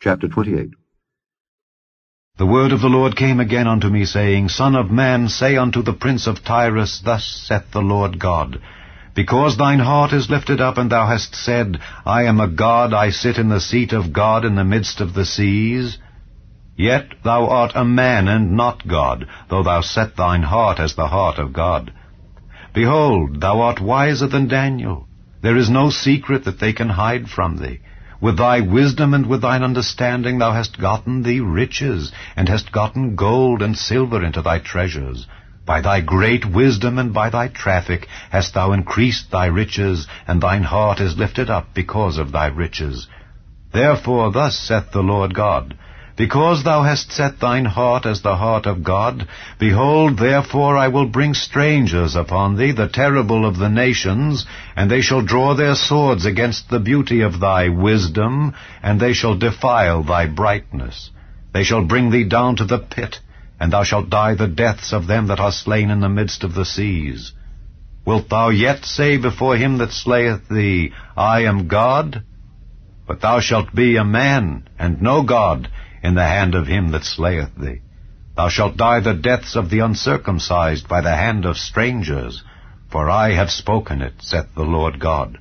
Chapter 28. The word of the Lord came again unto me, saying, Son of man, say unto the prince of Tyrus, Thus saith the Lord God, Because thine heart is lifted up, and thou hast said, I am a God, I sit in the seat of God in the midst of the seas. Yet thou art a man, and not God, though thou set thine heart as the heart of God. Behold, thou art wiser than Daniel. There is no secret that they can hide from thee. With thy wisdom and with thine understanding thou hast gotten thee riches, and hast gotten gold and silver into thy treasures. By thy great wisdom and by thy traffic hast thou increased thy riches, and thine heart is lifted up because of thy riches. Therefore thus saith the Lord God, Because thou hast set thine heart as the heart of God, behold, therefore I will bring strangers upon thee, the terrible of the nations, and they shall draw their swords against the beauty of thy wisdom, and they shall defile thy brightness. They shall bring thee down to the pit, and thou shalt die the deaths of them that are slain in the midst of the seas. Wilt thou yet say before him that slayeth thee, I am God? But thou shalt be a man, and no God, in the hand of him that slayeth thee. Thou shalt die the deaths of the uncircumcised by the hand of strangers, for I have spoken it, saith the Lord God.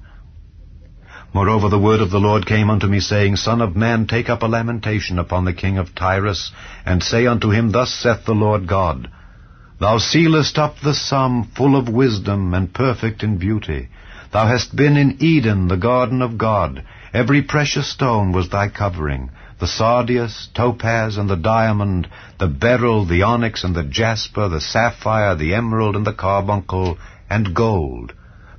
Moreover the word of the Lord came unto me, saying, Son of man, take up a lamentation upon the king of Tyrus, and say unto him, Thus saith the Lord God, Thou sealest up the sum, full of wisdom, and perfect in beauty. Thou hast been in Eden, the garden of God. Every precious stone was thy covering, the sardius, topaz, and the diamond, the beryl, the onyx, and the jasper, the sapphire, the emerald, and the carbuncle, and gold.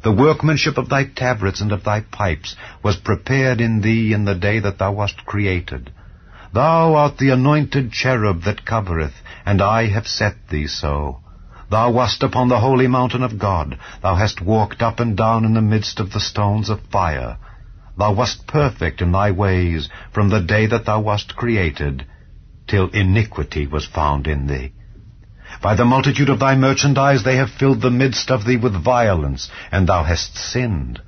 The workmanship of thy tabrets and of thy pipes was prepared in thee in the day that thou wast created. Thou art the anointed cherub that covereth, and I have set thee so. Thou wast upon the holy mountain of God. Thou hast walked up and down in the midst of the stones of fire. Thou wast perfect in thy ways from the day that thou wast created, till iniquity was found in thee. By the multitude of thy merchandise they have filled the midst of thee with violence, and thou hast sinned.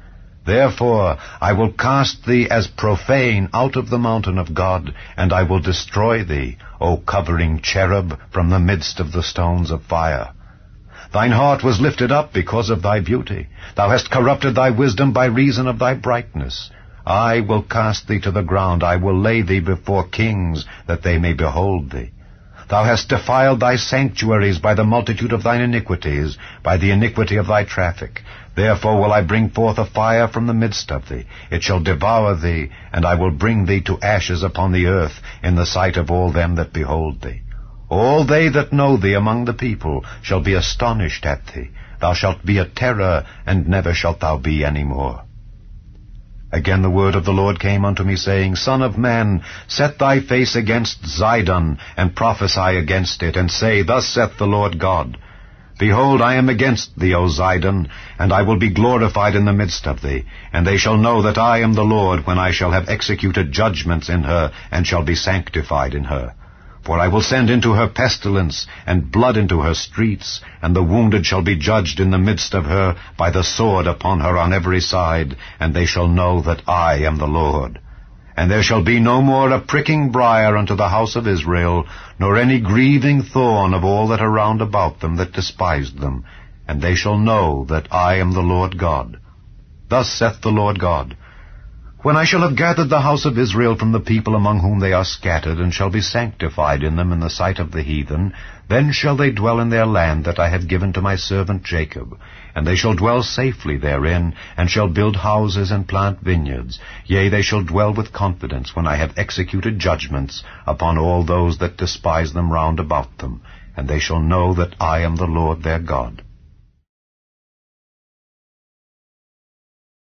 Therefore I will cast thee as profane out of the mountain of God, and I will destroy thee, O covering cherub, from the midst of the stones of fire. Thine heart was lifted up because of thy beauty. Thou hast corrupted thy wisdom by reason of thy brightness. I will cast thee to the ground. I will lay thee before kings, that they may behold thee. Thou hast defiled thy sanctuaries by the multitude of thine iniquities, by the iniquity of thy traffic. Therefore will I bring forth a fire from the midst of thee. It shall devour thee, and I will bring thee to ashes upon the earth, in the sight of all them that behold thee. All they that know thee among the people shall be astonished at thee. Thou shalt be a terror, and never shalt thou be any more. Again the word of the Lord came unto me, saying, Son of man, set thy face against Zidon, and prophesy against it, and say, Thus saith the Lord God, Behold, I am against thee, O Zidon, and I will be glorified in the midst of thee. And they shall know that I am the Lord, when I shall have executed judgments in her, and shall be sanctified in her. For I will send into her pestilence, and blood into her streets, and the wounded shall be judged in the midst of her by the sword upon her on every side, and they shall know that I am the Lord. And there shall be no more a pricking briar unto the house of Israel, nor any grieving thorn of all that are round about them that despised them, and they shall know that I am the Lord God. Thus saith the Lord God, When I shall have gathered the house of Israel from the people among whom they are scattered, and shall be sanctified in them in the sight of the heathen, then shall they dwell in their land that I have given to my servant Jacob, and they shall dwell safely therein, and shall build houses and plant vineyards. Yea, they shall dwell with confidence when I have executed judgments upon all those that despise them round about them, and they shall know that I am the Lord their God.